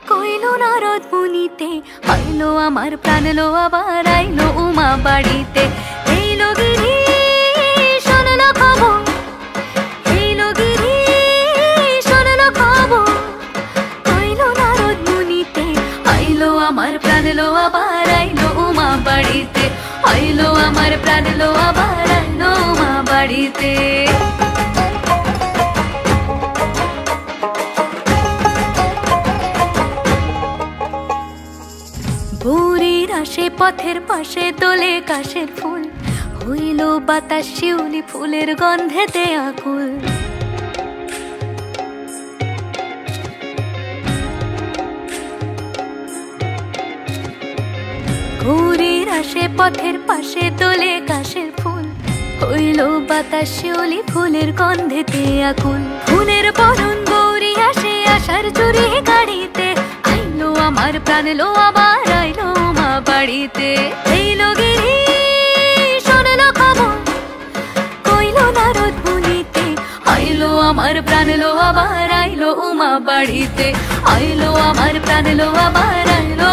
কইলো নারদ মুনিতে আইলো আমার প্রাণ লো আবার আইলো উমা বাড়িতে। এইলো গিরি শুনলো খবর, এইলো গিরি শুনলো খবর, কইলো নারদ মুনিতে আইলো আমার প্রাণ লো আবার আইলো উমা বাড়িতে, আইলো আমার প্রাণ লো আবার আইলো উমা বাড়িতে। ভোরের আসে পথের পাশে দোলে কাশের ফুল, হইল বাতাস শিউলি ফুলের গন্ধেতে আকুল। ভোরের আসে পথের পাশে দোলে কাশের ফুল, হইল বাতাস শিউলি ফুলের গন্ধেতে আকুল। ফুলের বরণ গৌরী আসে আশার চুরি গাড়িতে, আইলো আমার প্রাণ লো আবার আইলো উমা বাড়িতে। এইলো গিরি শুনলো খবর, কইলো নারদ মুনিতে আইলো আমার প্রাণ লো আবার আইলো উমা বাড়িতে, আইলো আমার প্রাণ লো আবার আইলো